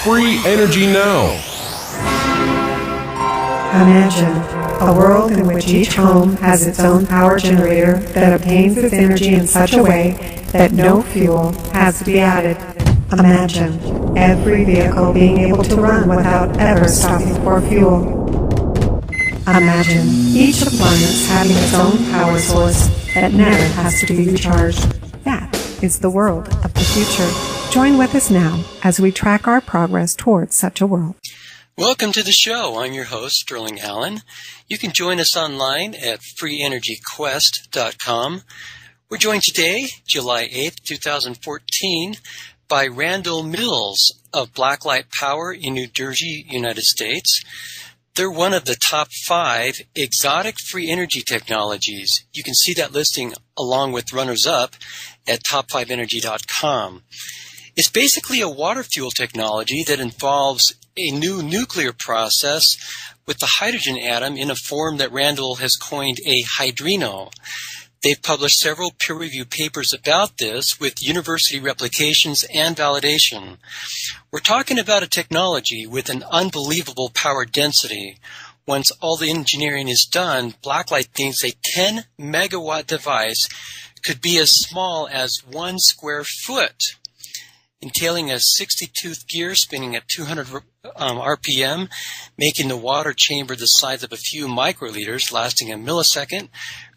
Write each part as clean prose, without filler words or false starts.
Free energy now. Imagine a world in which each home has its own power generator that obtains its energy in such a way that no fuel has to be added. Imagine every vehicle being able to run without ever stopping for fuel. Imagine each appliance having its own power source that never has to be recharged. That is the world of the future. Join with us now as we track our progress towards such a world. Welcome to the show. I'm your host, Sterling Allen. You can join us online at freeenergyquest.com. We're joined today, July 8th, 2014, by Randell Mills of Blacklight Power in New Jersey, United States. They're one of the top 5 exotic free energy technologies. You can see that listing along with runners-up at top5energy.com. It's basically a water fuel technology that involves a new nuclear process with the hydrogen atom in a form that Randell has coined a hydrino. They've published several peer-reviewed papers about this with university replications and validation. We're talking about a technology with an unbelievable power density. Once all the engineering is done, Blacklight thinks a 10-megawatt device could be as small as 1 square foot, entailing a 60-tooth gear spinning at 200 RPM, making the water chamber the size of a few microliters, lasting a millisecond,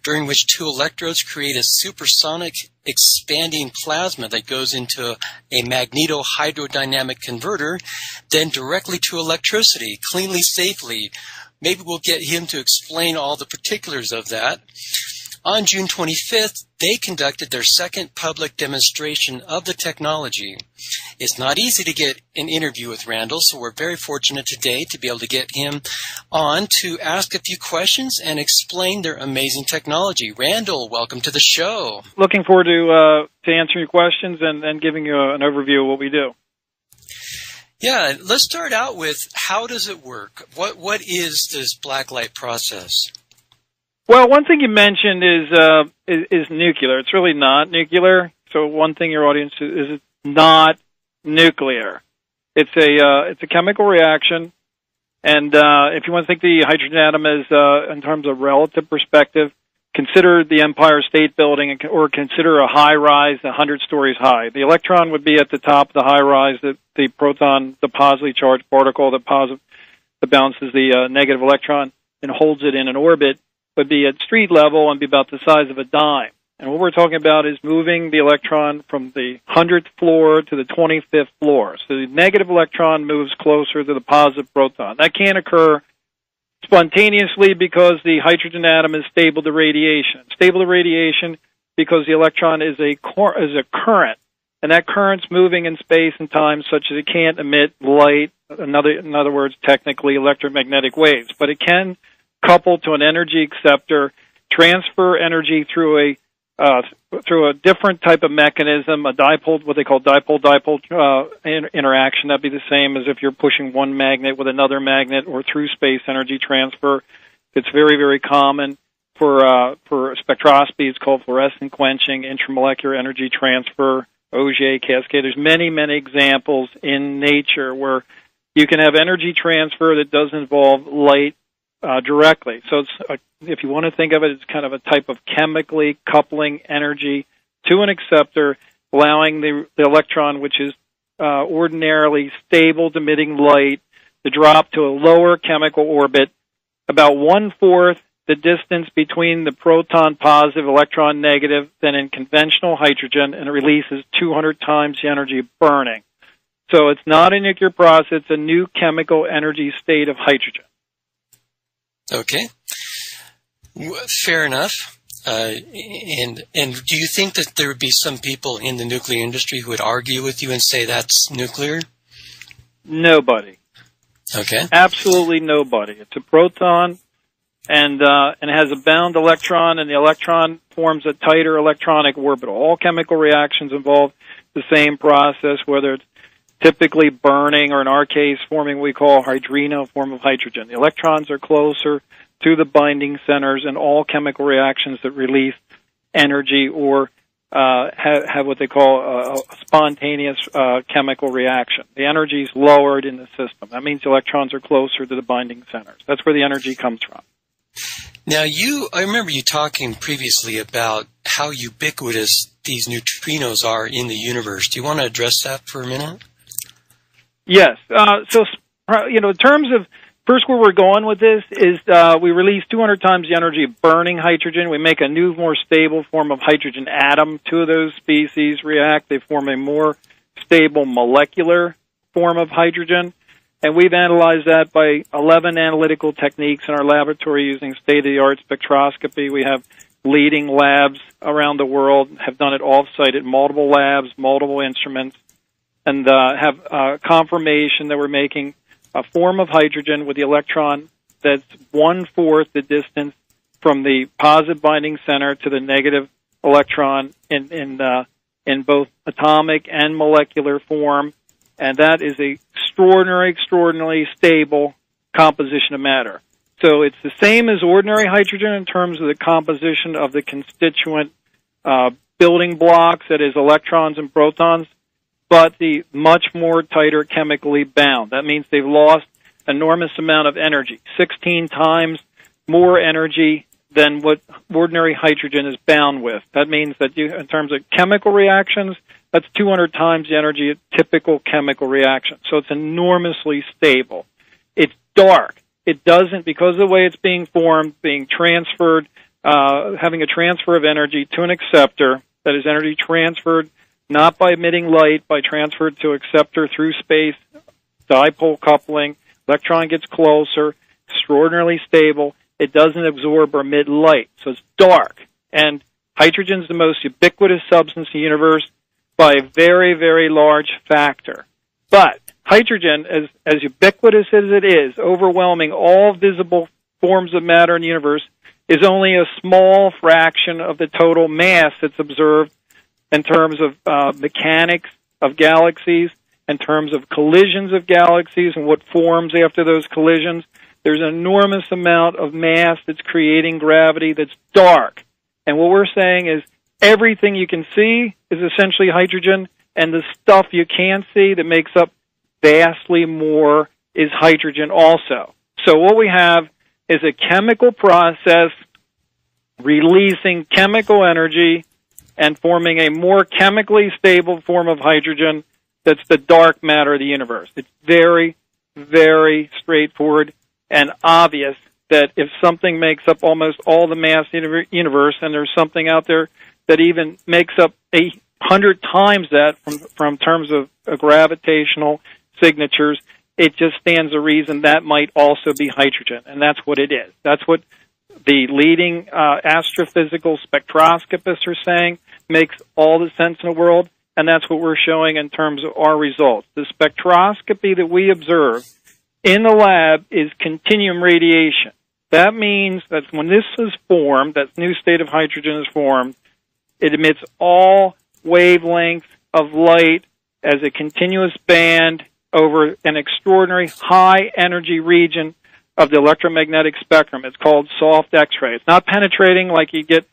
during which 2 electrodes create a supersonic expanding plasma that goes into a magneto-hydrodynamic converter, then directly to electricity, cleanly, safely. Maybe we'll get him to explain all the particulars of that. On June 25th, they conducted their second public demonstration of the technology. It's not easy to get an interview with Randell, so we're very fortunate today to be able to get him on to ask a few questions and explain their amazing technology. Randell, welcome to the show. Looking forward to answering your questions and giving you an overview of what we do. Yeah, let's start out with how does it work? What is this Blacklight process? Well, one thing you mentioned is nuclear. It's really not nuclear. So one thing your audience is it's not nuclear. It's a chemical reaction, and if you want to think the hydrogen atom as in terms of relative perspective, consider the Empire State Building or consider a high rise 100 stories high. The electron would be at the top of the high rise. The proton, the positively charged particle that bounces the negative electron and holds it in an orbit, would be at street level and be about the size of a dime. And what we're talking about is moving the electron from the 100th floor to the 25th floor. So the negative electron moves closer to the positive proton. That can't occur spontaneously because the hydrogen atom is stable to radiation. Stable to radiation because the electron is a current, and that current's moving in space and time such that it can't emit light, in other words, technically electromagnetic waves. But it can couple to an energy acceptor, transfer energy through a different type of mechanism, a dipole, what they call dipole-dipole interaction. That'd be the same as if you're pushing one magnet with another magnet, or through space energy transfer. It's very, very common for spectroscopy. It's called fluorescent quenching, intramolecular energy transfer, Auger, cascade. There's many, many examples in nature where you can have energy transfer that doesn't involve light directly. So it's if you want to think of it, it's kind of a type of chemically coupling energy to an acceptor, allowing the electron, which is ordinarily stable to emitting light, to drop to a lower chemical orbit, about 1/4 the distance between the proton positive, electron negative than in conventional hydrogen, and it releases 200 times the energy of burning. So it's not a nuclear process, it's a new chemical energy state of hydrogen. Okay, fair enough. And do you think that there would be some people in the nuclear industry who would argue with you and say that's nuclear? Nobody. Okay. Absolutely nobody. It's a proton, and it has a bound electron, and the electron forms a tighter electronic orbital. All chemical reactions involve the same process, whether it's typically burning, or in our case, forming what we call hydrino, form of hydrogen. The electrons are closer to the binding centers in all chemical reactions that release energy or have what they call a spontaneous chemical reaction. The energy is lowered in the system. That means the electrons are closer to the binding centers. That's where the energy comes from. Now, I remember you talking previously about how ubiquitous these neutrinos are in the universe. Do you want to address that for a minute? Yes. In terms of, first where we're going with this is we release 200 times the energy of burning hydrogen. We make a new, more stable form of hydrogen atom. Two of those species react. They form a more stable molecular form of hydrogen. And we've analyzed that by 11 analytical techniques in our laboratory using state-of-the-art spectroscopy. We have leading labs around the world, have done it off-site at multiple labs, multiple instruments, and have confirmation that we're making a form of hydrogen with the electron that's 1/4 the distance from the positive binding center to the negative electron in both atomic and molecular form. And that is a extraordinarily stable composition of matter. So it's the same as ordinary hydrogen in terms of the composition of the constituent building blocks, that is electrons and protons, but the much more tighter chemically bound. That means they've lost enormous amount of energy, 16 times more energy than what ordinary hydrogen is bound with. That means that in terms of chemical reactions, that's 200 times the energy of typical chemical reactions. So it's enormously stable. It's dark. It doesn't, because of the way it's being formed, being transferred, having a transfer of energy to an acceptor, that is energy transferred not by emitting light, by transferred to acceptor through space, dipole coupling, electron gets closer, extraordinarily stable. It doesn't absorb or emit light, so it's dark. And hydrogen is the most ubiquitous substance in the universe by a very, very large factor. But hydrogen, as ubiquitous as it is, overwhelming all visible forms of matter in the universe, is only a small fraction of the total mass that's observed in terms of mechanics of galaxies, in terms of collisions of galaxies and what forms after those collisions. There's an enormous amount of mass that's creating gravity that's dark. And what we're saying is everything you can see is essentially hydrogen, and the stuff you can't see that makes up vastly more is hydrogen also. So what we have is a chemical process releasing chemical energy and forming a more chemically stable form of hydrogen that's the dark matter of the universe. It's very, very straightforward and obvious that if something makes up almost all the mass in the universe, and there's something out there that even makes up 100 times that from terms of gravitational signatures, it just stands to reason that might also be hydrogen, and that's what it is. That's what the leading astrophysical spectroscopists are saying makes all the sense in the world, and that's what we're showing in terms of our results. The spectroscopy that we observe in the lab is continuum radiation. That means that when this is formed, that new state of hydrogen is formed, it emits all wavelengths of light as a continuous band over an extraordinary high energy region of the electromagnetic spectrum. It's called soft X-ray. It's not penetrating like you get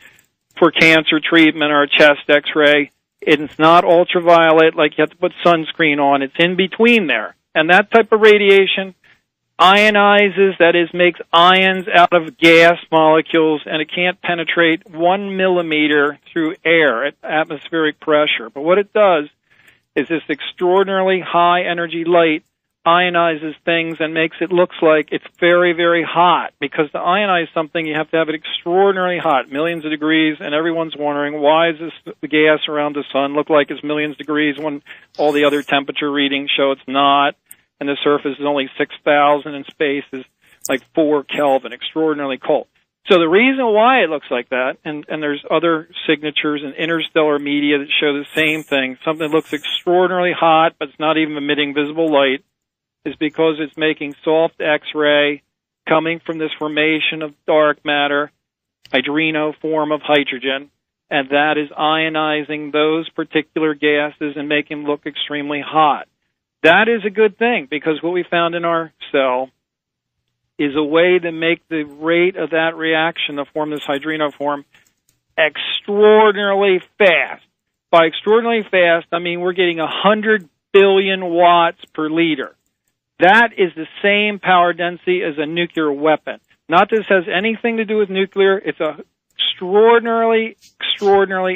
for cancer treatment or a chest X-ray. It's not ultraviolet like you have to put sunscreen on. It's in between there. And that type of radiation ionizes, that is, makes ions out of gas molecules, and it can't penetrate 1 millimeter through air at atmospheric pressure. But what it does is this extraordinarily high energy light ionizes things and makes it look like it's very, very hot. Because to ionize something, you have to have it extraordinarily hot, millions of degrees, and everyone's wondering, why does the gas around the sun look like it's millions of degrees when all the other temperature readings show it's not, and the surface is only 6,000 and space is like 4 Kelvin, extraordinarily cold. So the reason why it looks like that, and there's other signatures in interstellar media that show the same thing, something that looks extraordinarily hot but it's not even emitting visible light, is because it's making soft X-ray coming from this formation of dark matter, hydrino form of hydrogen, and that is ionizing those particular gases and making them look extremely hot. That is a good thing, because what we found in our cell is a way to make the rate of that reaction to form this hydrino form extraordinarily fast. By extraordinarily fast, I mean we're getting 100 billion watts per liter. That is the same power density as a nuclear weapon. Not that this has anything to do with nuclear. It's a extraordinarily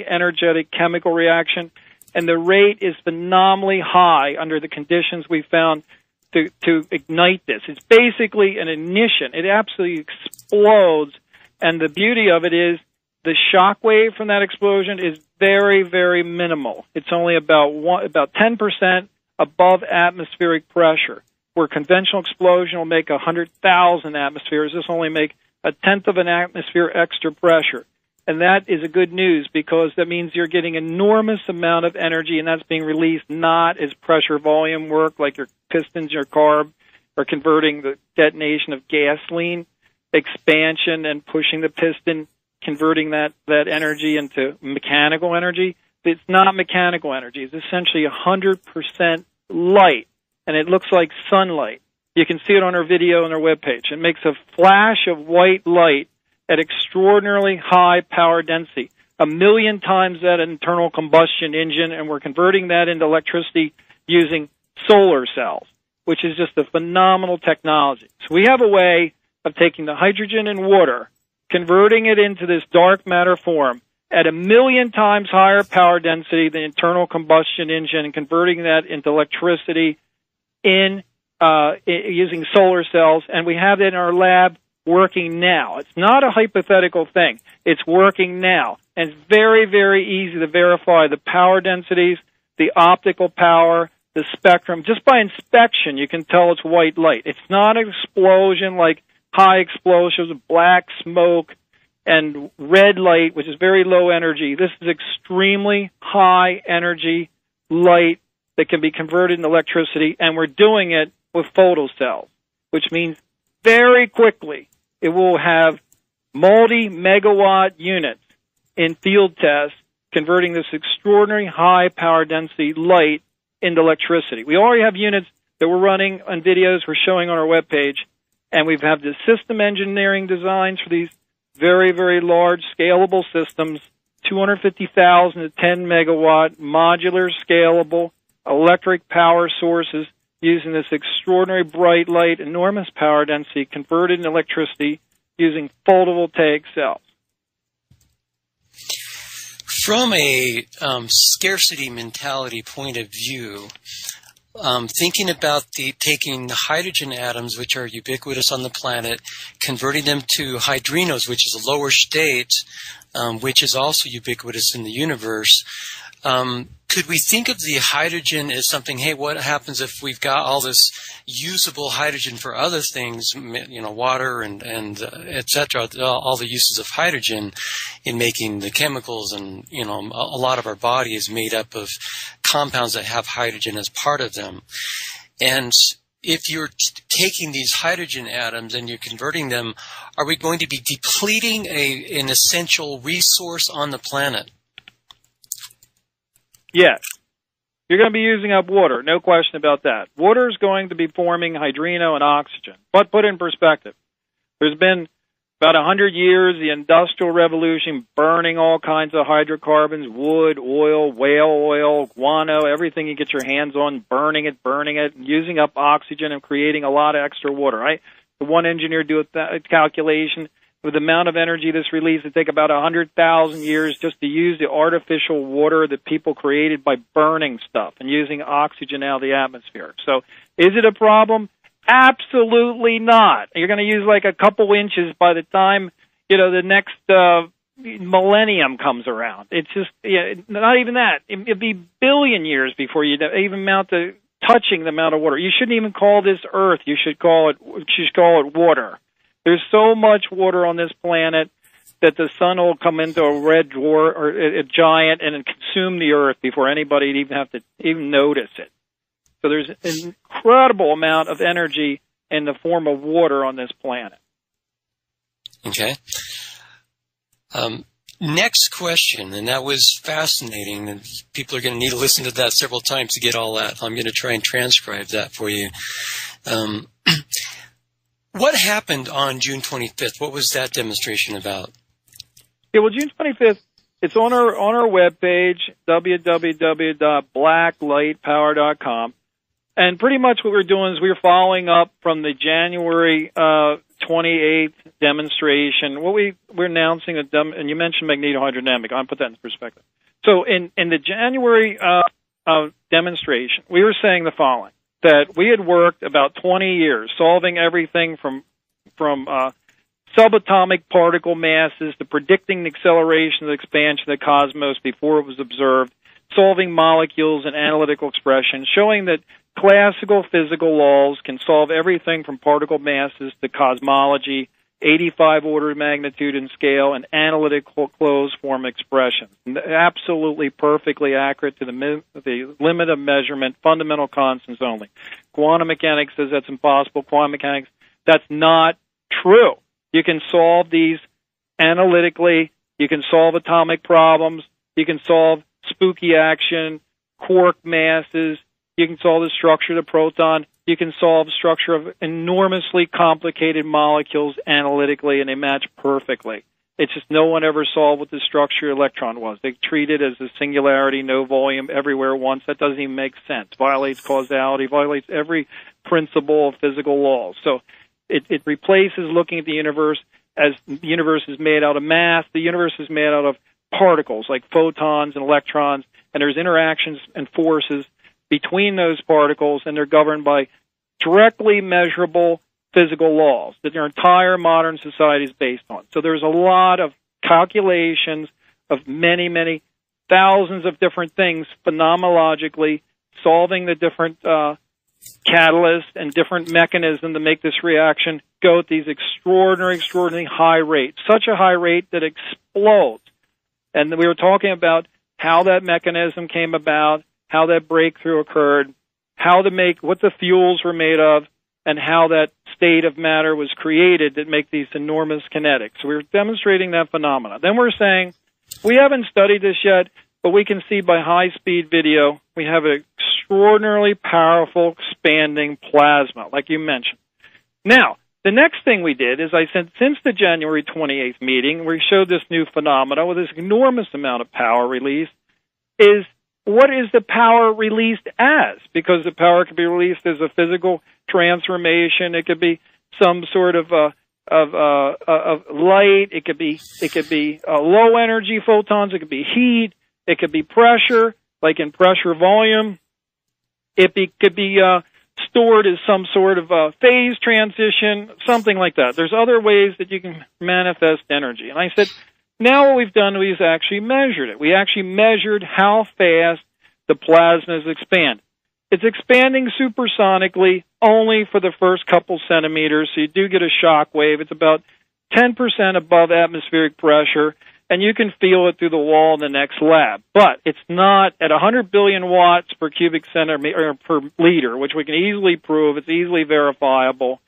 energetic chemical reaction, and the rate is phenomenally high under the conditions we found to ignite this. It's basically an ignition. It absolutely explodes, and the beauty of it is the shock wave from that explosion is very, very minimal. It's only about 10% above atmospheric pressure, where conventional explosion will make 100,000 atmospheres. This will only make a tenth of an atmosphere extra pressure. And that is a good news because that means you're getting enormous amount of energy, and that's being released not as pressure volume work like your pistons, your carb, or converting the detonation of gasoline, expansion and pushing the piston, converting that energy into mechanical energy. It's not mechanical energy. It's essentially 100% light, and it looks like sunlight. You can see it on our video on our webpage. It makes a flash of white light at extraordinarily high power density, 1 million times that internal combustion engine, and we're converting that into electricity using solar cells, which is just a phenomenal technology. So we have a way of taking the hydrogen and water, converting it into this dark matter form at 1 million times higher power density than internal combustion engine, and converting that into electricity using solar cells, and we have it in our lab working now. It's not a hypothetical thing. It's working now. And it's very, very easy to verify the power densities, the optical power, the spectrum. Just by inspection, you can tell it's white light. It's not an explosion like high explosives, black smoke, and red light, which is very low energy. This is extremely high energy light that can be converted into electricity, and we're doing it with photocells, which means very quickly it will have multi-megawatt units in field tests converting this extraordinary high power density light into electricity. We already have units that we're running on videos we're showing on our webpage, and we've had the system engineering designs for these very, very large scalable systems, 250,000 to 10 megawatt, modular, scalable, electric power sources using this extraordinary bright light, enormous power density, converted into electricity using photovoltaic cells. From a scarcity mentality point of view, thinking about taking the hydrogen atoms, which are ubiquitous on the planet, converting them to hydrinos, which is a lower state, which is also ubiquitous in the universe, could we think of the hydrogen as something, hey, what happens if we've got all this usable hydrogen for other things, water and et cetera, all the uses of hydrogen in making the chemicals, and, a lot of our body is made up of compounds that have hydrogen as part of them. And if you're taking these hydrogen atoms and you're converting them, are we going to be depleting an essential resource on the planet? Yes. You're going to be using up water, no question about that. Water is going to be forming hydrino and oxygen. But put in perspective, there's been about 100 years, the Industrial Revolution, burning all kinds of hydrocarbons, wood, oil, whale oil, guano, everything you get your hands on, burning it, using up oxygen and creating a lot of extra water, right? The one engineer do a calculation. With the amount of energy this releases, it take about 100,000 years just to use the artificial water that people created by burning stuff and using oxygen out of the atmosphere. So is it a problem? Absolutely not. You're going to use like a couple inches by the time, the next millennium comes around. It's just, not even that. It'd be billion years before you even amount to touching the amount of water. You shouldn't even call this Earth. You should call it water. There's so much water on this planet that the sun will come into a red dwarf or a giant and consume the Earth before anybody would even have to even notice it. So there's an incredible amount of energy in the form of water on this planet. Okay. Next question, and that was fascinating, and people are going to need to listen to that several times to get all that. I'm going to try and transcribe that for you. What happened on June 25th? What was that demonstration about? Yeah, well, June 25th It's on our webpage, www.blacklightpower.com. And pretty much what we're doing is we're following up from the January 28th demonstration. We're announcing and you mentioned magnetohydrodynamic. I'll put that in perspective. So in the January demonstration, we were saying the following, that we had worked about 20 years solving everything from subatomic particle masses to predicting the acceleration and expansion of the cosmos before it was observed, solving molecules and analytical expression, showing that classical physical laws can solve everything from particle masses to cosmology, 85 order of magnitude and scale, and analytical closed form expressions. Absolutely perfectly accurate to the limit of measurement, fundamental constants only. Quantum mechanics says that's impossible. Quantum mechanics, that's not true. You can solve these analytically. You can solve atomic problems. You can solve spooky action, quark masses. You can solve the structure of the proton. You can solve the structure of enormously complicated molecules analytically, and they match perfectly. It's just no one ever solved what the structure of the electron was. They treat it as a singularity, no volume, everywhere at once. That doesn't even make sense. Violates causality, violates every principle of physical laws. So it replaces looking at the universe as the universe is made out of mass. The universe is made out of particles like photons and electrons, and there's interactions and forces between those particles, and they're governed by directly measurable physical laws that our entire modern society is based on. So there's a lot of calculations of many, many thousands of different things phenomenologically, solving the different catalysts and different mechanisms to make this reaction go at these extraordinary high rates, such a high rate that it explodes. And we were talking about how that mechanism came about, how that breakthrough occurred, what the fuels were made of, and how that state of matter was created that make these enormous kinetics. So we were demonstrating that phenomena. Then we're saying, we haven't studied this yet, but we can see by high-speed video, we have an extraordinarily powerful expanding plasma, like you mentioned. Now, the next thing we did is I said, since the January 28th meeting, we showed this new phenomena with this enormous amount of power released, is what is the power released as? Because the power could be released as a physical transformation. It could be some sort of light. It could be low energy photons. It could be heat. It could be pressure, like in pressure volume. It could be stored as some sort of phase transition, something like that. There's other ways that you can manifest energy. And I said, now what we've done is actually measured it. We actually measured how fast the plasma is expanding. It's expanding supersonically only for the first couple centimeters, so you do get a shock wave. It's about 10% above atmospheric pressure, and you can feel it through the wall in the next lab. But it's not at 100 billion watts per cubic centimeter or per liter, which we can easily prove. It's easily verifiable.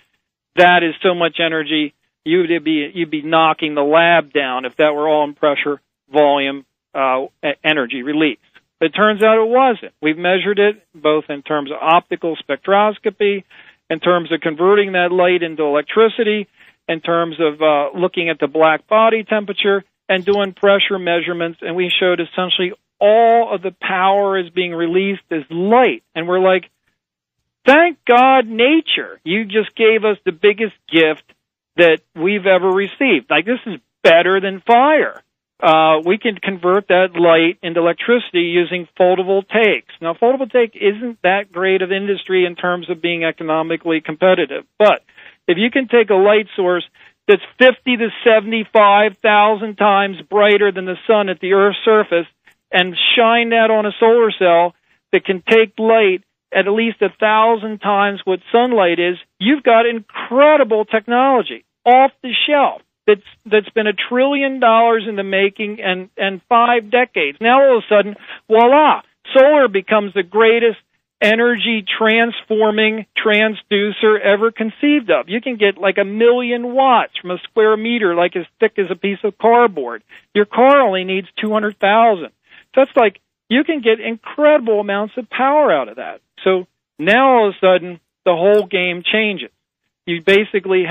That is so much energy. You'd be knocking the lab down if that were all in pressure, volume, energy release. But it turns out it wasn't. We've measured it both in terms of optical spectroscopy, in terms of converting that light into electricity, in terms of looking at the black body temperature and doing pressure measurements, and we showed essentially all of the power is being released as light. And we're like, thank God, nature. You just gave us the biggest gift that we've ever received. Like, this is better than fire. We can convert that light into electricity using photovoltaics. Now, photovoltaic isn't that great of industry in terms of being economically competitive, but if you can take a light source that's 50 to 75,000 times brighter than the sun at the Earth's surface and shine that on a solar cell that can take light at least 1,000 times what sunlight is, you've got incredible technology off the shelf that's been $1 trillion in the making and 5 decades. Now all of a sudden, voila, solar becomes the greatest energy transforming transducer ever conceived of. You can get like 1 million watts from a square meter, like as thick as a piece of cardboard. Your car only needs 200,000. That's like, you can get incredible amounts of power out of that. So now all of a sudden, the whole game changes. You basically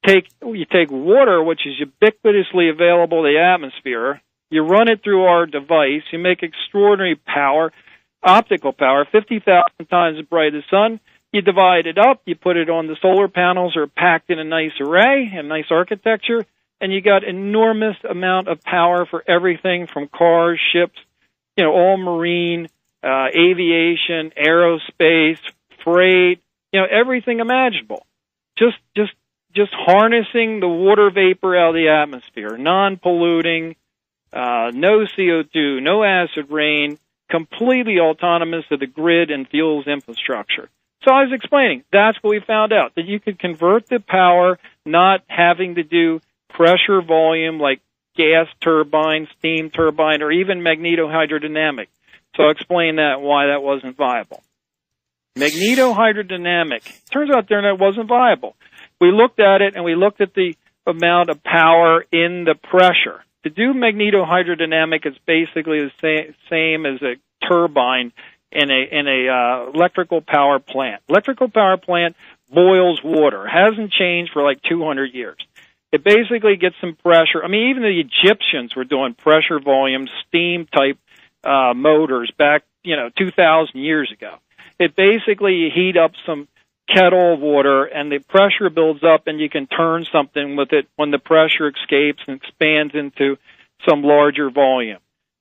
take water, which is ubiquitously available in the atmosphere, You run it through our device. You make extraordinary power, optical power, 50,000 times as bright as the sun. You divide it up. You put it on the solar panels or packed in a nice array, a nice architecture, and you got enormous amount of power for everything from cars, ships, all marine, aviation, aerospace, freight, everything imaginable. Just harnessing the water vapor out of the atmosphere, non-polluting, no CO2, no acid rain, completely autonomous to the grid and fuels infrastructure. So I was explaining, that's what we found out, that you could convert the power not having to do pressure volume like gas turbine, steam turbine, or even magnetohydrodynamic. So I'll explain that and why that wasn't viable. Magnetohydrodynamic, turns out there that wasn't viable. We looked at it and we looked at the amount of power in the pressure. To do magnetohydrodynamic is basically the same as a turbine in a electrical power plant. Electrical power plant boils water. Hasn't changed for like 200 years. It basically gets some pressure. I mean, even the Egyptians were doing pressure volume, steam type motors back, 2,000 years ago. It basically, you heat up some kettle of water and the pressure builds up and you can turn something with it when the pressure escapes and expands into some larger volume.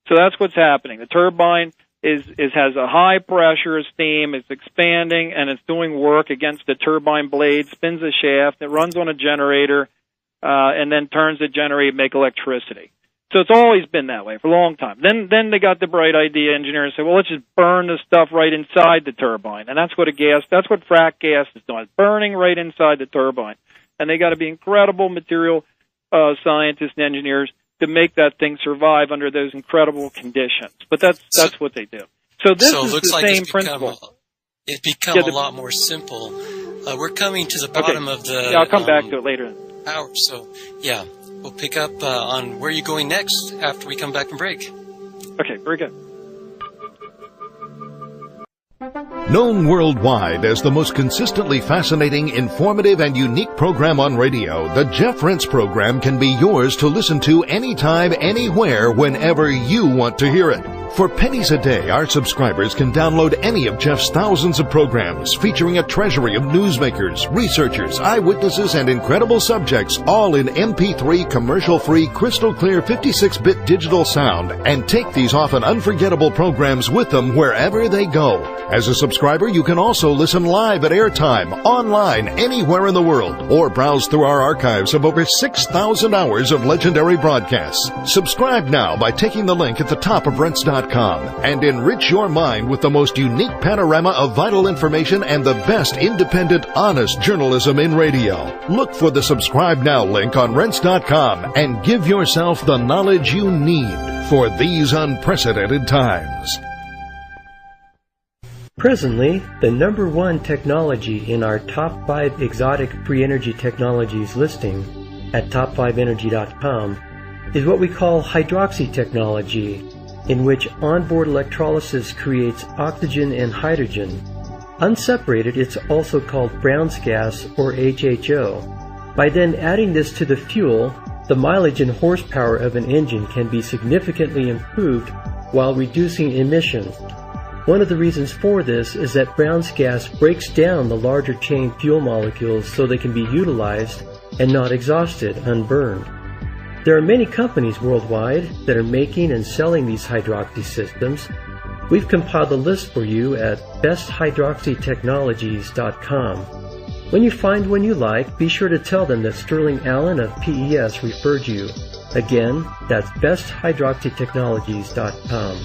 So that's what's happening. The turbine has a high pressure of steam, it's expanding, and it's doing work against the turbine blade, spins a shaft, it runs on a generator, and then turns the generator to make electricity. So it's always been that way for a long time. Then they got the bright idea, engineers said, well, let's just burn the stuff right inside the turbine. And that's what frac gas is doing. It's burning right inside the turbine. And they got to be incredible material scientists and engineers to make that thing survive under those incredible conditions. But that's what they do. So this is the same principle. It's become a lot more simple. We're coming to the bottom of the... Yeah, I'll come back to it later. Hour. So, yeah, we'll pick up on where you're going next after we come back from break. Okay, very good. Known worldwide as the most consistently fascinating, informative, and unique program on radio, the Jeff Rense program can be yours to listen to anytime, anywhere, whenever you want to hear it. For pennies a day, our subscribers can download any of Jeff's thousands of programs featuring a treasury of newsmakers, researchers, eyewitnesses, and incredible subjects, all in MP3 commercial-free, crystal-clear 56-bit digital sound, and take these often unforgettable programs with them wherever they go. As a subscriber, you can also listen live at airtime, online, anywhere in the world, or browse through our archives of over 6,000 hours of legendary broadcasts. Subscribe now by taking the link at the top of Rense.com and enrich your mind with the most unique panorama of vital information and the best independent, honest journalism in radio. Look for the Subscribe Now link on Rense.com and give yourself the knowledge you need for these unprecedented times. Presently, the number one technology in our top 5 exotic free energy technologies listing at top5energy.com is what we call hydroxy technology, in which onboard electrolysis creates oxygen and hydrogen. Unseparated, it's also called Brown's gas, or HHO. By then adding this to the fuel, the mileage and horsepower of an engine can be significantly improved while reducing emissions. One of the reasons for this is that Brown's gas breaks down the larger chain fuel molecules so they can be utilized and not exhausted, unburned. There are many companies worldwide that are making and selling these hydroxy systems. We've compiled a list for you at besthydroxytechnologies.com. When you find one you like, be sure to tell them that Sterling Allen of PES referred you. Again, that's besthydroxytechnologies.com.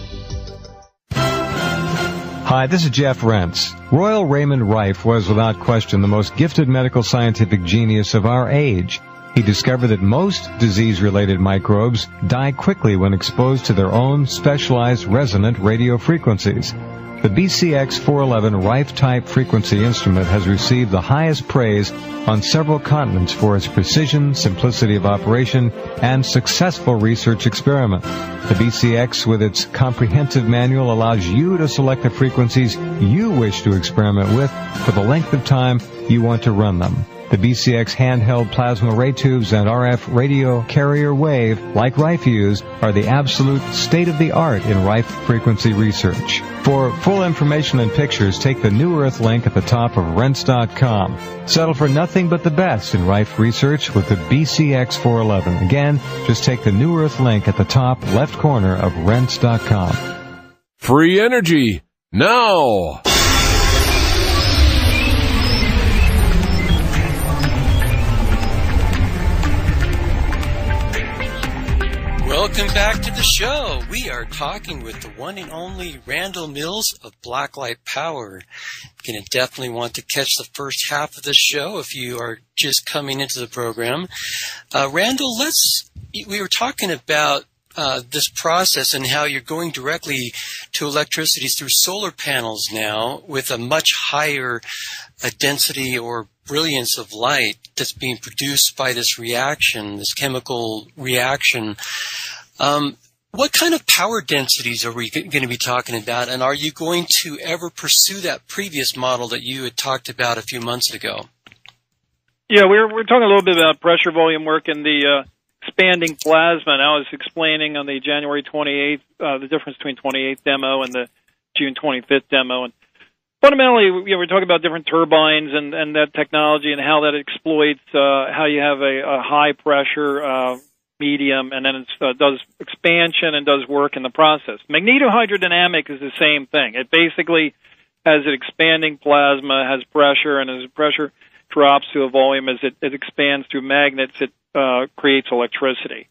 Hi, this is Jeff Rense. Royal Raymond Rife was without question the most gifted medical scientific genius of our age. He discovered that most disease-related microbes die quickly when exposed to their own specialized resonant radio frequencies. The BCX411 Rife-type frequency instrument has received the highest praise on several continents for its precision, simplicity of operation, and successful research experiment. The BCX, with its comprehensive manual, allows you to select the frequencies you wish to experiment with for the length of time you want to run them. The BCX handheld plasma ray tubes and RF radio carrier wave, like Rife use, are the absolute state-of-the-art in Rife frequency research. For full information and pictures, take the New Earth link at the top of Rense.com. Settle for nothing but the best in Rife research with the BCX 411. Again, just take the New Earth link at the top left corner of Rense.com. Free energy, now! Welcome back to the show. We are talking with the one and only Randell Mills of Blacklight Power. You're going to definitely want to catch the first half of the show if you are just coming into the program. Randell, we were talking about this process and how you're going directly to electricity through solar panels now with a much higher density or brilliance of light that's being produced by this reaction, this chemical reaction. What kind of power densities are we going to be talking about, and are you going to ever pursue that previous model that you had talked about a few months ago? Yeah, we're talking a little bit about pressure volume work in the expanding plasma, and I was explaining on the January 28th the difference between 28th demo and the June 25th demo. And fundamentally, we're talking about different turbines and that technology and how that exploits how you have a high pressure medium, and then it does expansion and does work in the process. Magnetohydrodynamic is the same thing. It basically has an expanding plasma, has pressure, and as the pressure drops to a volume, as it expands through magnets, it creates electricity.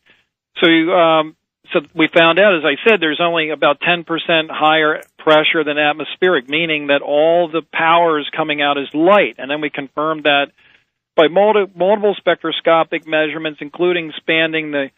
So we found out, as I said, there's only about 10% higher pressure than atmospheric, meaning that all the power is coming out as light. And then we confirmed that by multiple spectroscopic measurements, including expanding the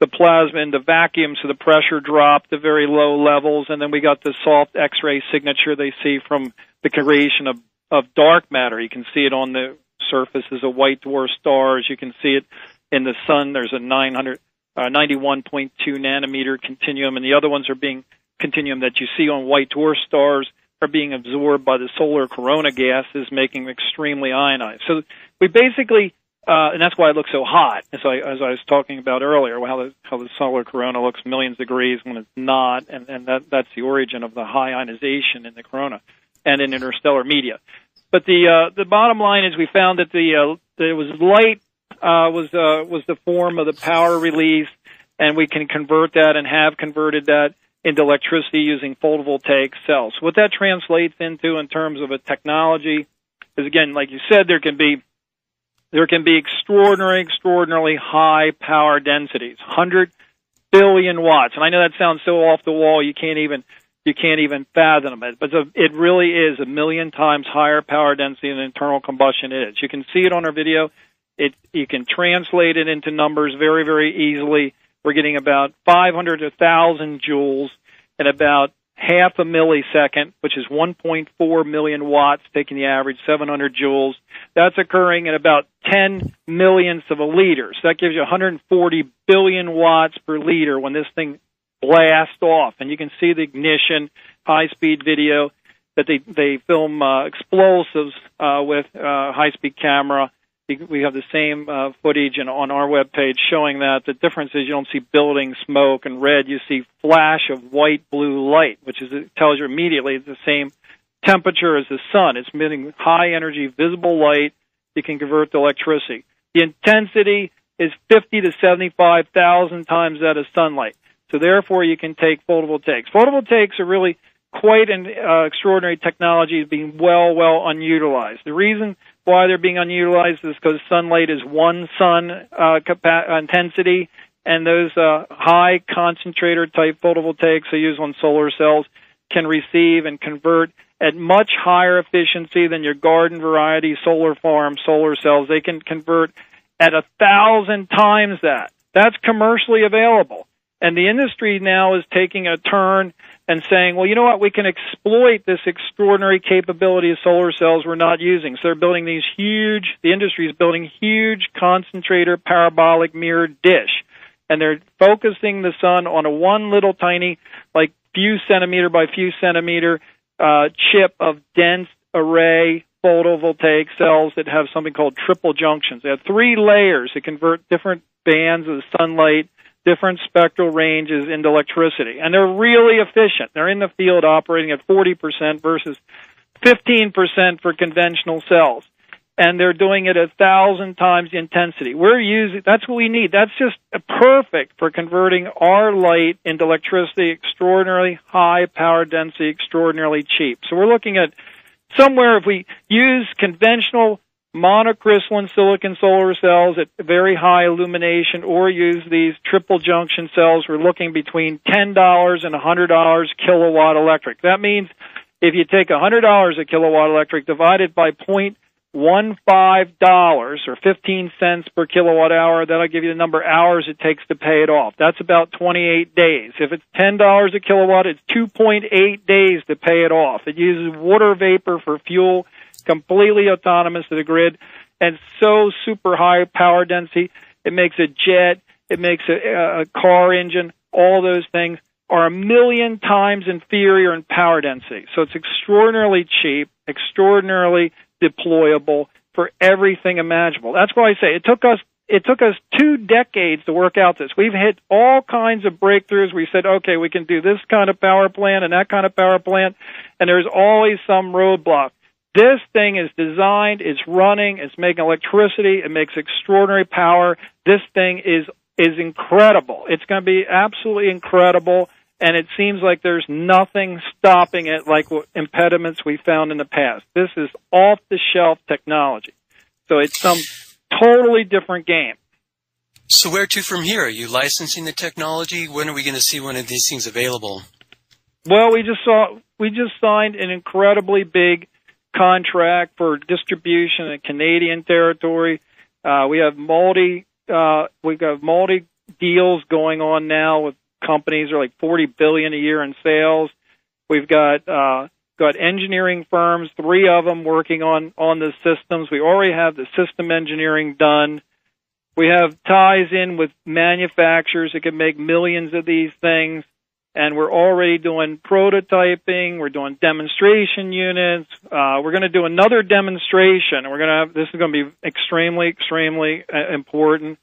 plasma into vacuum, so the pressure dropped to very low levels, and then we got the soft X-ray signature they see from the creation of dark matter. You can see it on the surfaces of white dwarf stars. You can see it in the sun. There's a 91.2 nanometer continuum, and the other ones are being continuum that you see on white dwarf stars are being absorbed by the solar corona gases, making them extremely ionized. So we basically, and that's why it looks so hot, as I was talking about earlier, how the solar corona looks millions of degrees when it's not, and that's the origin of the high ionization in the corona and in interstellar media. But the bottom line is we found that that it was light was the form of the power release, and we can convert that and have converted that into electricity using photovoltaic cells. So what that translates into in terms of a technology is, again, like you said, there can be extraordinarily high power densities, 100 billion watts. And I know that sounds so off the wall you can't even fathom it, but it really is 1 million times higher power density than internal combustion is. You can see it on our video. You can translate it into numbers very, very easily. We're getting about 500 to 1,000 joules in about half a millisecond, which is 1.4 million watts, taking the average 700 joules. That's occurring at about 10 millionths of a liter. So that gives you 140 billion watts per liter when this thing blasts off. And you can see the ignition, high-speed video that they film explosives with high-speed camera. We have the same footage on our webpage showing that. The difference is you don't see building smoke and red. You see flash of white, blue light, which it tells you immediately it's the same temperature as the sun. It's emitting high-energy, visible light. You can convert to electricity. The intensity is 50 to 75,000 times that of sunlight. So therefore, you can take photovoltaics. Photovoltaics are really quite an extraordinary technology, being well unutilized. The reason why they're being unutilized is because sunlight is one sun intensity, and those high concentrator type photovoltaics they use on solar cells can receive and convert at much higher efficiency than your garden variety solar farm solar cells. They can convert at 1,000 times that. That's commercially available. And the industry now is taking a turn and saying, well, you know what, we can exploit this extraordinary capability of solar cells we're not using. So they're building the industry is building huge concentrator parabolic mirrored dish. And they're focusing the sun on a one little tiny, few centimeter by few centimeter chip of dense array photovoltaic cells that have something called triple junctions. They have 3 layers that convert different bands of sunlight, different spectral ranges into electricity. And they're really efficient. They're in the field operating at 40% versus 15% for conventional cells. And they're doing it 1,000 times the intensity. That's what we need. That's just perfect for converting our light into electricity, extraordinarily high power density, extraordinarily cheap. So we're looking at somewhere, if we use conventional monocrystalline silicon solar cells at very high illumination or use these triple junction cells, we're looking between $10 and $100 kilowatt electric. That means if you take $100 a kilowatt electric divided by $0.15 or 15 cents per kilowatt hour, that'll give you the number of hours it takes to pay it off. That's about 28 days. If it's $10 a kilowatt, it's 2.8 days to pay it off. It uses water vapor for fuel, completely autonomous to the grid, and so super high power density. It makes a jet, it makes a car engine, all those things are 1,000,000 times inferior in power density. So it's extraordinarily cheap, extraordinarily deployable for everything imaginable. That's why I say it took us 2 decades to work out this. We've hit all kinds of breakthroughs. We said, okay, we can do this kind of power plant and that kind of power plant, and there's always some roadblock. This thing is designed, it's running, it's making electricity, it makes extraordinary power. This thing is incredible. It's going to be absolutely incredible, and it seems like there's nothing stopping it like what impediments we found in the past. This is off-the-shelf technology. So it's some totally different game. So where to from here? Are you licensing the technology? When are we going to see one of these things available? Well, we just signed an incredibly big contract for distribution in Canadian territory. We have multi deals going on now with companies that are like $40 billion a year in sales. We've got engineering firms, 3 of them working on the systems. We already have the system engineering done. We have ties in with manufacturers that can make millions of these things. And we're already doing prototyping. We're doing demonstration units. We're going to do another demonstration. This is going to be extremely, extremely important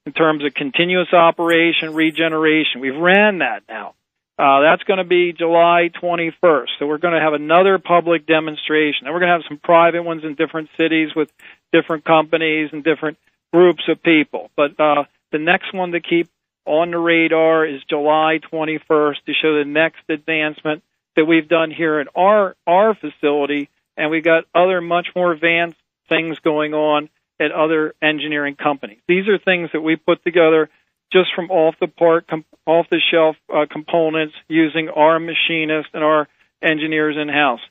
in terms of continuous operation, regeneration. We've ran that now. That's going to be July 21st. So we're going to have another public demonstration. And we're going to have some private ones in different cities with different companies and different groups of people. But the next one to keep on the radar is July 21st to show the next advancement that we've done here at our facility, and we've got other much more advanced things going on at other engineering companies. These are things that we put together just from off-the-shelf components using our machinists and our engineers in-house.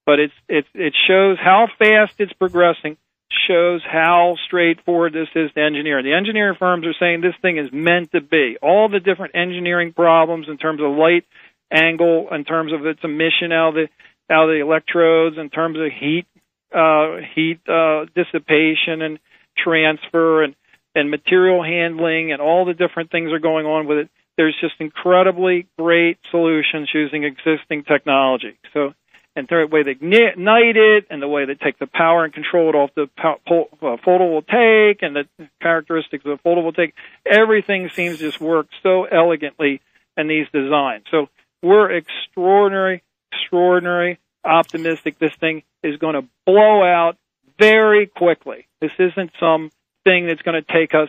But it shows how fast it's progressing, shows how straightforward this is to engineer. The engineering firms are saying this thing is meant to be. All the different engineering problems in terms of light angle, in terms of its emission out of the electrodes, in terms of heat dissipation and transfer and material handling, and all the different things are going on with it. There's just incredibly great solutions using existing technology. So, and the way they ignite it, and the way they take the power and control it off the photovoltaic, and the characteristics of the photovoltaic, everything seems to just work so elegantly in these designs. So we're extraordinary optimistic this thing is going to blow out very quickly. This isn't some thing that's going to take us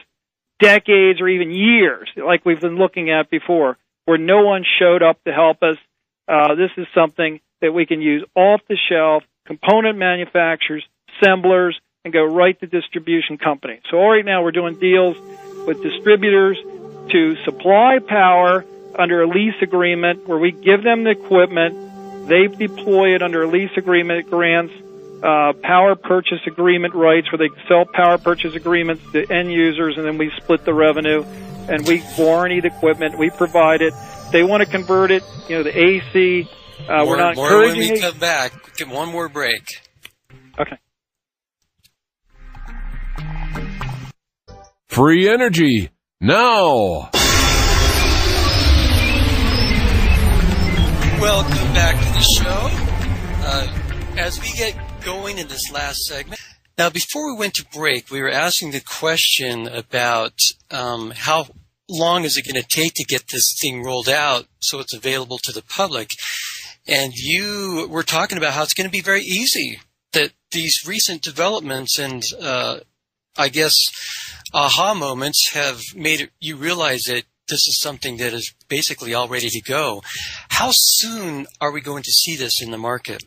decades or even years, like we've been looking at before, where no one showed up to help us. This is something that we can use off-the-shelf, component manufacturers, assemblers, and go right to distribution companies. So right now we're doing deals with distributors to supply power under a lease agreement where we give them the equipment, they deploy it under a lease agreement, grants power purchase agreement rights where they sell power purchase agreements to end users, and then we split the revenue, and we warranty the equipment, we provide it. They want to convert it, the AC. We're not encouraging when we come back. Get one more break. Okay. Free energy now. Welcome back to the show. As we get going in this last segment. Now, before we went to break, we were asking the question about how long is it going to take to get this thing rolled out so it's available to the public. And you were talking about how it's going to be very easy, that these recent developments and, I guess, aha moments have made you realize that this is something that is basically all ready to go. How soon are we going to see this in the market?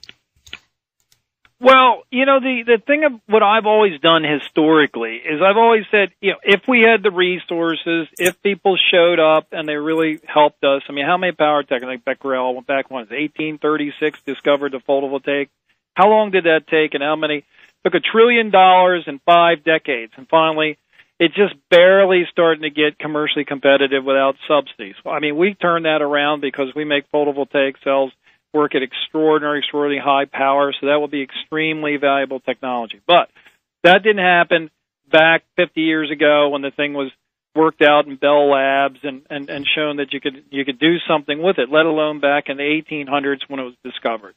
Well, the thing of what I've always done historically is I've always said, if we had the resources, if people showed up and they really helped us. I mean, how many power tech, like Becquerel went back when it was 1836, discovered the photovoltaic. How long did that take and how many? Took $1 trillion in 5 decades. And finally, it's just barely starting to get commercially competitive without subsidies. I mean, we turned that around because we make photovoltaic cells work at extraordinarily high power, so that will be extremely valuable technology. But that didn't happen back 50 years ago when the thing was worked out in Bell Labs and shown that you could do something with it, let alone back in the 1800s when it was discovered.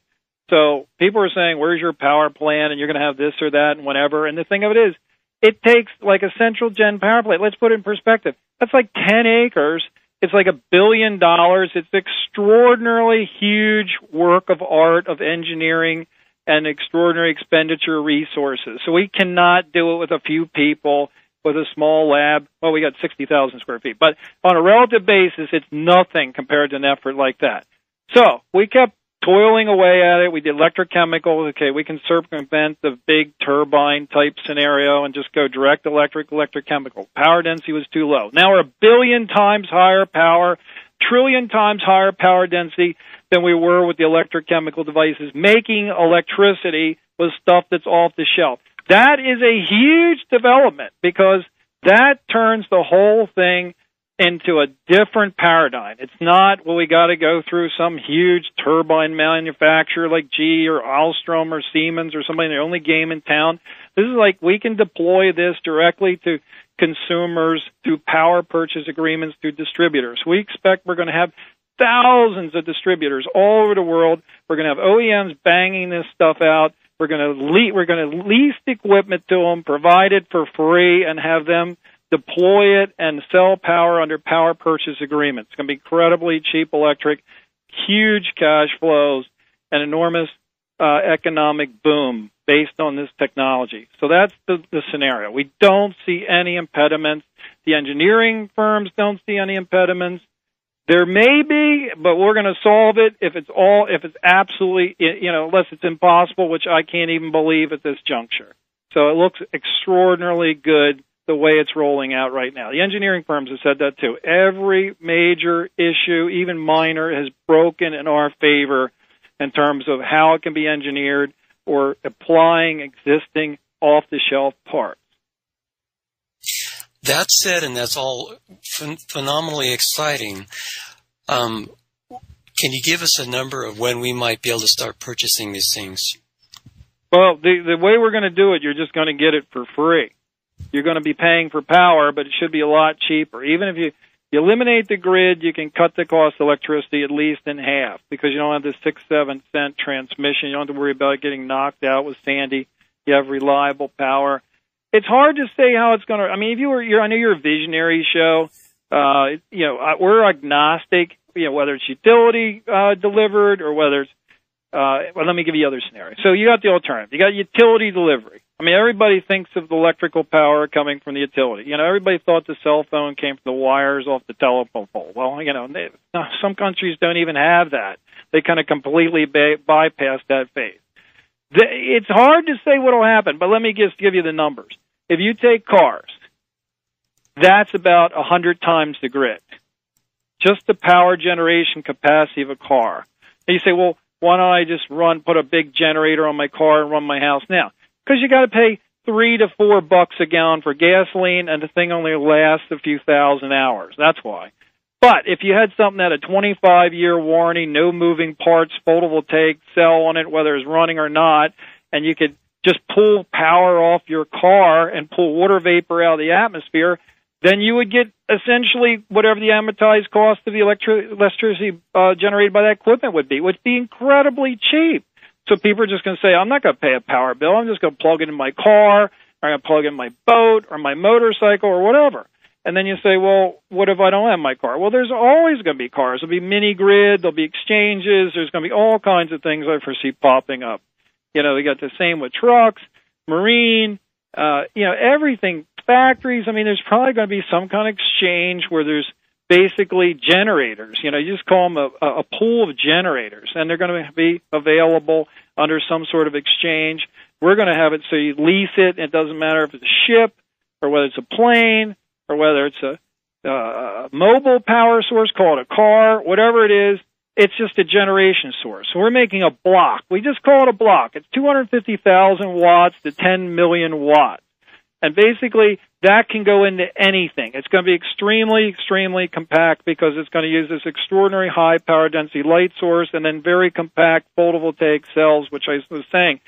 So people are saying, where's your power plant, and you're going to have this or that and whatever. And the thing of it is, it takes like a central gen power plant. Let's put it in perspective. That's like 10 acres. It's like $1 billion. It's extraordinarily huge work of art, of engineering, and extraordinary expenditure resources. So we cannot do it with a few people, with a small lab. Well, we got 60,000 square feet. But on a relative basis, it's nothing compared to an effort like that. So we kept toiling away at it. We did electrochemicals. Okay, we can circumvent the big turbine-type scenario and just go direct electrochemical. Power density was too low. Now we're 1 billion times higher power, 1 trillion times higher power density than we were with the electrochemical devices, making electricity with stuff that's off the shelf. That is a huge development because that turns the whole thing into a different paradigm. It's not, well, we got to go through some huge turbine manufacturer like GE or Alstom or Siemens or somebody, the only game in town. This is like we can deploy this directly to consumers through power purchase agreements through distributors. We expect we're going to have thousands of distributors all over the world. We're going to have OEMs banging this stuff out. We're going to lease the equipment to them, provide it for free, and have them deploy it and sell power under power purchase agreements. It's going to be incredibly cheap electric, huge cash flows, and enormous economic boom based on this technology. So that's the scenario. We don't see any impediments. The engineering firms don't see any impediments. There may be, but we're going to solve it if it's absolutely, unless it's impossible, which I can't even believe at this juncture. So it looks extraordinarily good the way it's rolling out right now. The engineering firms have said that too. Every major issue, even minor, has broken in our favor in terms of how it can be engineered or applying existing off-the-shelf parts. That said, and that's all phenomenally exciting, can you give us a number of when we might be able to start purchasing these things? Well, the way we're going to do it, you're just going to get it for free. You're going to be paying for power, but it should be a lot cheaper. Even if you eliminate the grid, you can cut the cost of electricity at least in half because you don't have this 6-7 cent transmission. You don't have to worry about it getting knocked out with Sandy. You have reliable power. It's hard to say how it's going to. I mean, I know you're a visionary show. We're agnostic. Whether it's utility delivered or whether it's. Well, let me give you other scenarios. So you got the alternative. You got utility delivery. I mean, everybody thinks of the electrical power coming from the utility. Everybody thought the cell phone came from the wires off the telephone pole. Well, some countries don't even have that. They kind of completely bypass that phase. It's hard to say what will happen, but let me just give you the numbers. If you take cars, that's about 100 times the grid. Just the power generation capacity of a car. And you say, well, why don't I just put a big generator on my car and run my house now? Because you got to pay $3 to $4 a gallon for gasoline, and the thing only lasts a few thousand hours. That's why. But if you had something that had a 25-year warranty, no moving parts, photovoltaic cell on it, whether it's running or not, and you could just pull power off your car and pull water vapor out of the atmosphere, then you would get essentially whatever the amortized cost of the electricity generated by that equipment would be, which would be incredibly cheap. So people are just going to say, I'm not going to pay a power bill. I'm just going to plug it in my car, or I'm going to plug it in my boat or my motorcycle or whatever. And then you say, well, what if I don't have my car? Well, there's always going to be cars. There'll be mini grid. There'll be exchanges. There's going to be all kinds of things I foresee popping up. You know, we got the same with trucks, marine, everything, factories. I mean, there's probably going to be some kind of exchange where there's basically generators. You know, you just call them a pool of generators, and they're going to be available under some sort of exchange. We're going to have it so you lease it. It doesn't matter if it's a ship or whether it's a plane or whether it's a mobile power source, call it a car, whatever it is. It's just a generation source. So we're making a block. We just call it a block. It's 250,000 watts to 10 million watts. And basically, that can go into anything. It's going to be extremely, extremely compact because it's going to use this extraordinary high power density light source and then very compact photovoltaic cells, which I was saying,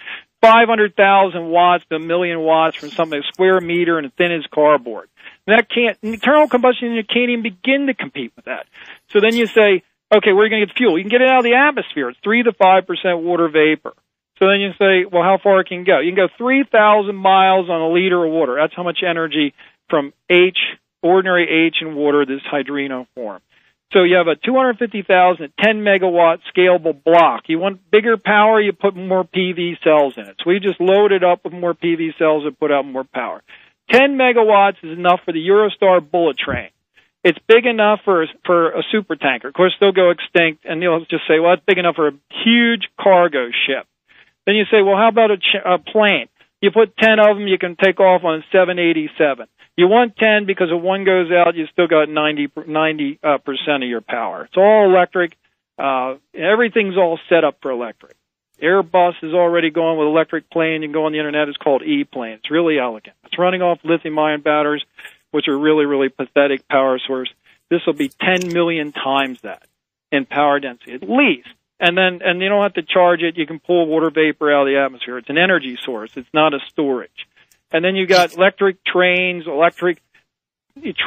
500,000 watts to 1 million watts from something a square meter and as thin as cardboard. That can't, internal combustion engine can't even begin to compete with that. So then you say, okay, where are you going to get fuel? You can get it out of the atmosphere. It's 3 to 5% water vapor. So then you say, well, how far can you go? You can go 3,000 miles on a liter of water. That's how much energy from ordinary H in water, this hydrino form. So you have a 250,000 10 megawatt scalable block. You want bigger power, you put more PV cells in it. So we just load it up with more PV cells and put out more power. 10 megawatts is enough for the Eurostar bullet train. It's big enough for a super tanker. Of course, they'll go extinct, and you'll just say, well, it's big enough for a huge cargo ship. Then you say, well, how about a plane? You put 10 of them, you can take off on a 787. You want 10 because if one goes out, you still got 90% of your power. It's all electric. Everything's all set up for electric. Airbus is already going with electric plane. You can go on the internet. It's called E-plane. It's really elegant. It's running off lithium-ion batteries, which are really, really pathetic power source. This will be 10 million times that in power density, at least. And you don't have to charge it. You can pull water vapor out of the atmosphere. It's an energy source. It's not a storage. And then you got electric trains, electric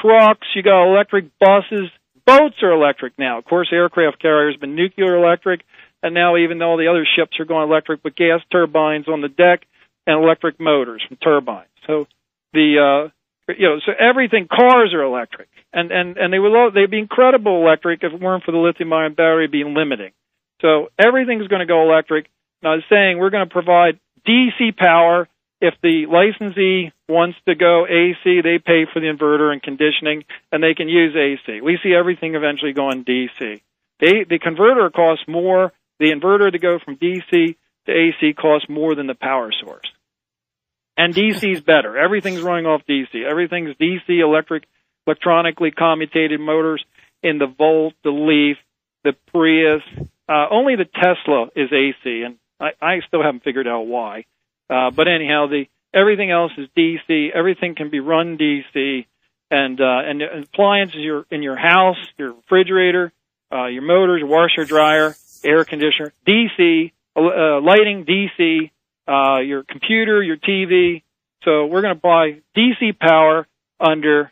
trucks. You got electric buses. Boats are electric now. Of course, aircraft carriers have been nuclear electric, and now even though the other ships are going electric with gas turbines on the deck and electric motors from turbines. So so everything, cars are electric, and they'd be incredible electric if it weren't for the lithium-ion battery being limiting. So everything's going to go electric. And I was saying we're going to provide DC power. If the licensee wants to go AC, they pay for the inverter and conditioning, and they can use AC. We see everything eventually going DC. The converter costs more. The inverter to go from DC to AC costs more than the power source. And DC is better. Everything's running off DC. Everything's DC electronically commutated motors in the Volt, the Leaf, the Prius. Only the Tesla is AC, and I still haven't figured out why. But anyhow, everything else is DC. Everything can be run DC, and the appliances in your house, your refrigerator, your motors, your washer, dryer, air conditioner, DC, lighting, DC, your computer, your TV. So we're going to buy DC power under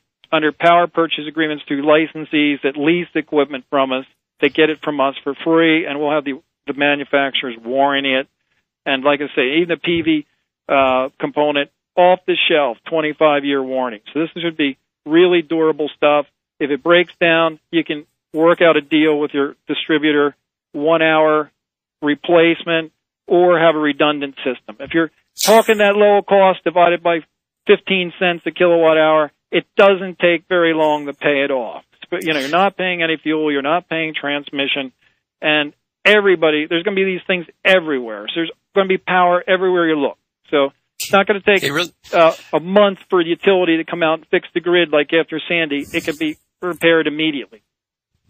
power purchase agreements through licensees that lease equipment from us. They get it from us for free, and we'll have the manufacturers warranty it. And like I say, even the PV component, off the shelf, 25-year warranty. So this should be really durable stuff. If it breaks down, you can work out a deal with your distributor, 1 hour replacement, or have a redundant system. If you're talking that low cost divided by 15 cents a kilowatt hour, it doesn't take very long to pay it off. But, you're not paying any fuel, you're not paying transmission, and there's going to be these things everywhere. So there's going to be power everywhere you look. So it's not going to take a month for a utility to come out and fix the grid like after Sandy. It could be repaired immediately.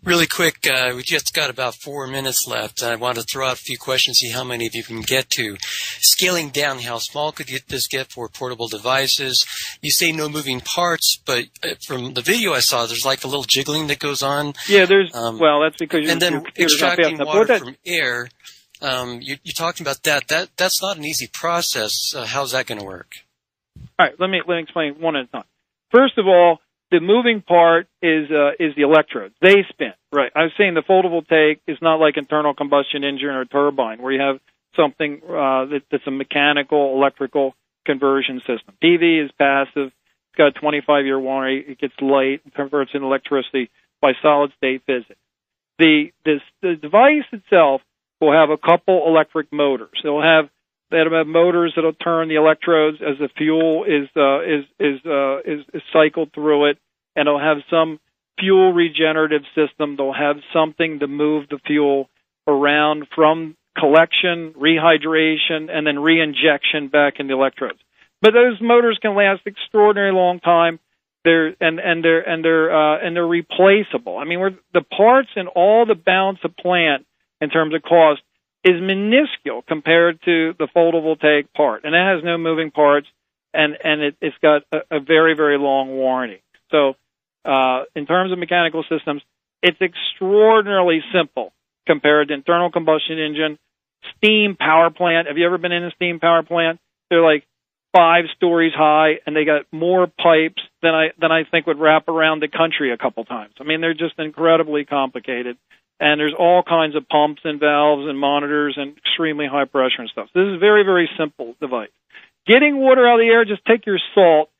Really quick, we just got about 4 minutes left. I want to throw out a few questions, see how many of you can get to. Scaling down, how small could this get for portable devices? You say no moving parts, but from the video I saw, there's like a little jiggling that goes on. Yeah, that's because you're... And then extracting water from air, you're talking about that. That's not an easy process. How's that going to work? All right, let me explain one at a time. First of all, the moving part is the electrodes. They spin. Right. I was saying the photovoltaic is not like internal combustion engine or turbine where you have something that's a mechanical electrical conversion system. PV is passive. It's got a 25-year warranty. It gets light and converts into electricity by solid-state physics. The device itself will have a couple electric motors. They'll have motors that'll turn the electrodes as the fuel is cycled through it, and it'll have some fuel regenerative system. They'll have something to move the fuel around from collection, rehydration, and then re-injection back in the electrodes. But those motors can last extraordinarily long time. They're replaceable. I mean, the parts in all the balance of plant in terms of cost is minuscule compared to the photovoltaic part, and it has no moving parts, and it's got a very, very long warranty. So, in terms of mechanical systems, it's extraordinarily simple compared to internal combustion engine, steam power plant. Have you ever been in a steam power plant? They're like 5 stories high, and they got more pipes than I think would wrap around the country a couple times. I mean, they're just incredibly complicated, and there's all kinds of pumps and valves and monitors and extremely high pressure and stuff. So this is a very, very simple device. Getting water out of the air, just take your salt,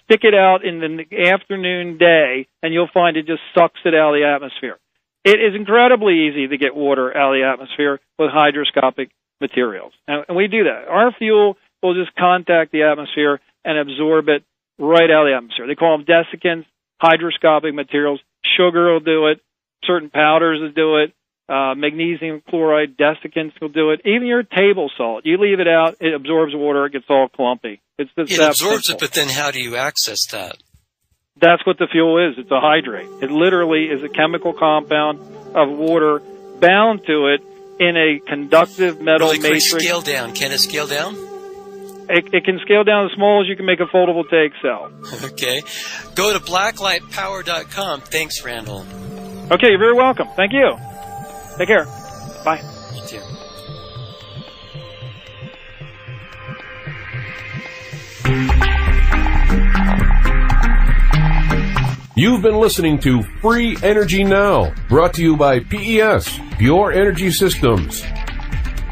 stick it out in the afternoon day, and you'll find it just sucks it out of the atmosphere. It is incredibly easy to get water out of the atmosphere with hydroscopic materials, and we do that. Our fuel will just contact the atmosphere and absorb it right out of the atmosphere. They call them desiccants, hydroscopic materials. Sugar will do it. Certain powders will do it. Magnesium chloride desiccants will do it. Even your table salt, you leave it out, it absorbs water, it gets all clumpy. It absorbs it, but then how do you access that? That's what the fuel is. It's a hydrate. It literally is a chemical compound of water bound to it in a conductive metal matrix. Scale down. Can it scale down? It can scale down as small as you can make a photovoltaic cell. Okay. Go to blacklightpower.com. Thanks, Randell. Okay, you're very welcome. Thank you. Take care. Bye. You too. You've been listening to Free Energy Now, brought to you by PES, Pure Energy Systems.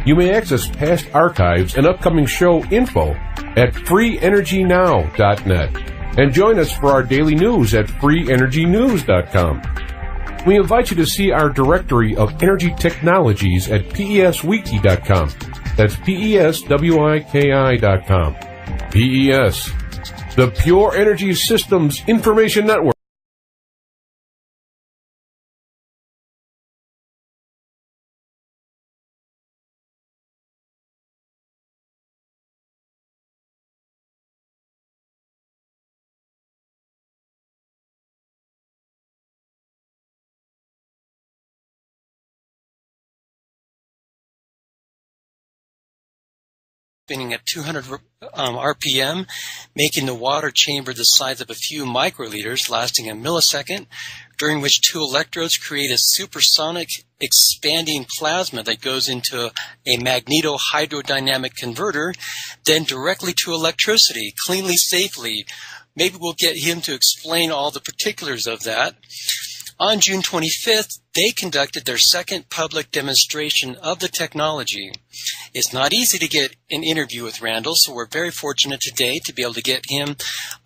You may access past archives and upcoming show info at freeenergynow.net and join us for our daily news at freeenergynews.com. We invite you to see our directory of energy technologies at peswiki.com. That's peswiki.com. PES, the Pure Energy Systems Information Network. Spinning at 200 RPM, making the water chamber the size of a few microliters, lasting a millisecond, during which 2 electrodes create a supersonic expanding plasma that goes into a magneto-hydrodynamic converter, then directly to electricity, cleanly, safely. Maybe we'll get him to explain all the particulars of that. On June 25th, they conducted their second public demonstration of the technology. It's not easy to get an interview with Randell, so we're very fortunate today to be able to get him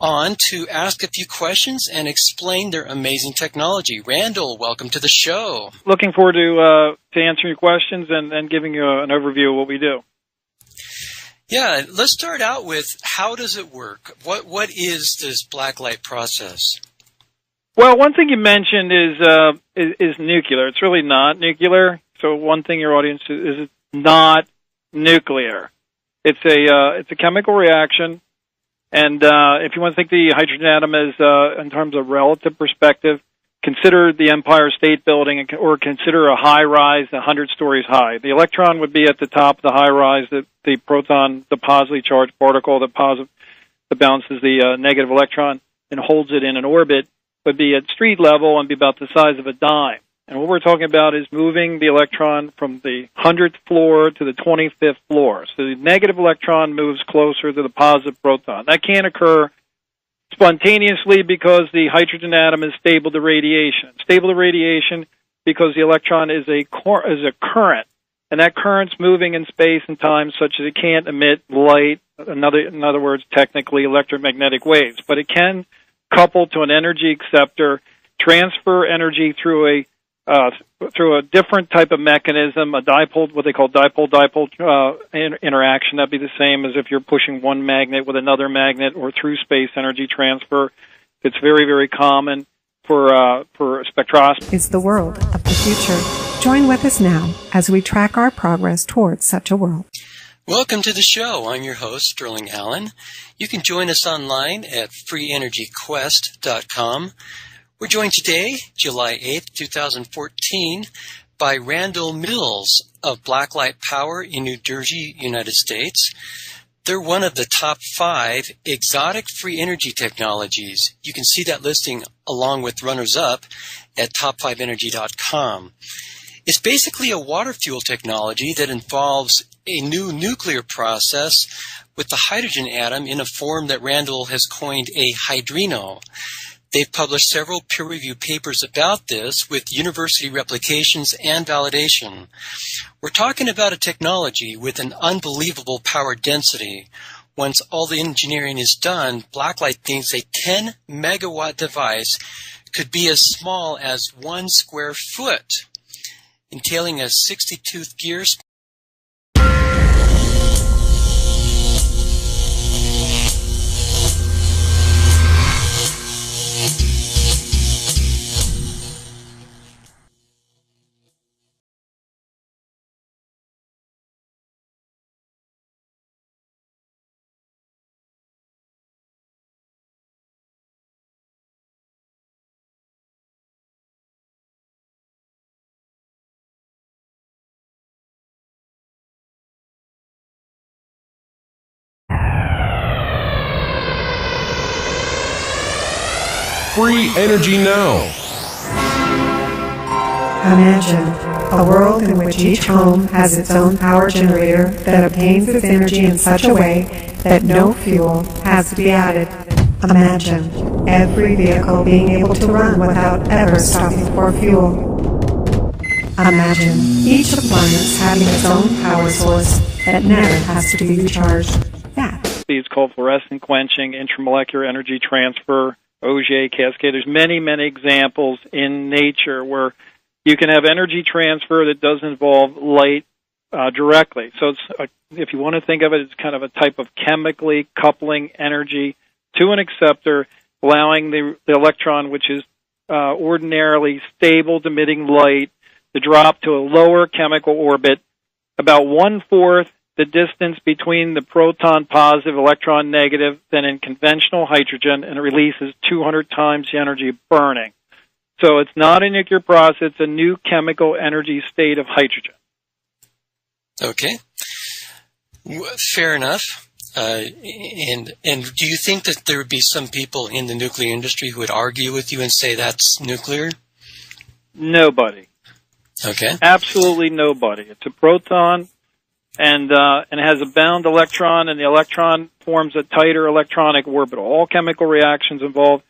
on to ask a few questions and explain their amazing technology. Randell, welcome to the show. Looking forward to answering your questions and giving you an overview of what we do. Yeah, let's start out with how does it work? What is this blacklight process? Well, one thing you mentioned is nuclear. It's really not nuclear. So one thing your audience is it's not nuclear. It's a chemical reaction, and if you want to think the hydrogen atom is in terms of relative perspective, consider the Empire State Building or consider a high rise 100 stories high. The electron would be at the top of the high rise. The proton, the positively charged particle that bounces the negative electron and holds it in an orbit, would be at street level and be about the size of a dime. And what we're talking about is moving the electron from the 100th floor to the 25th floor. So the negative electron moves closer to the positive proton. That can't occur spontaneously because the hydrogen atom is stable to radiation. Stable to radiation because the electron is a current, and that current's moving in space and time such that it can't emit light, in other words, technically electromagnetic waves, but it can couple to an energy acceptor, transfer energy through a different type of mechanism, a dipole, what they call dipole-dipole interaction. That'd be the same as if you're pushing one magnet with another magnet, or through space energy transfer. It's very, very common for spectroscopy. Is the world of the future. Join with us now as we track our progress towards such a world. Welcome to the show. I'm your host, Sterling Allen. You can join us online at freeenergyquest.com. We're joined today, July 8th, 2014, by Randell Mills of Blacklight Power in New Jersey, United States. They're one of the top 5 exotic free energy technologies. You can see that listing along with runners-up at top5energy.com. It's basically a water fuel technology that involves a new nuclear process with the hydrogen atom in a form that Randell has coined a hydrino. They've published several peer-reviewed papers about this with university replications and validation. We're talking about a technology with an unbelievable power density. Once all the engineering is done, Blacklight thinks a 10 megawatt device could be as small as 1 square foot, entailing a 60-tooth gear. Free energy now. Imagine a world in which each home has its own power generator that obtains its energy in such a way that no fuel has to be added. Imagine every vehicle being able to run without ever stopping for fuel. Imagine each appliance having its own power source that never has to be recharged. It's called fluorescent quenching, intramolecular energy transfer, Auger, cascade. There's many, many examples in nature where you can have energy transfer that does involve light directly. So if you want to think of it, it's kind of a type of chemically coupling energy to an acceptor, allowing the electron, which is ordinarily stable to emitting light, to drop to a lower chemical orbit, about 1/4 the distance between the proton positive, electron negative than in conventional hydrogen, and it releases 200 times the energy of burning. So it's not a nuclear process, it's a new chemical energy state of hydrogen. Okay. Fair enough. And do you think that there would be some people in the nuclear industry who would argue with you and say that's nuclear? Nobody. Okay. Absolutely nobody. It's a proton, and it has a bound electron, and the electron forms a tighter electronic orbital. All chemical reactions involve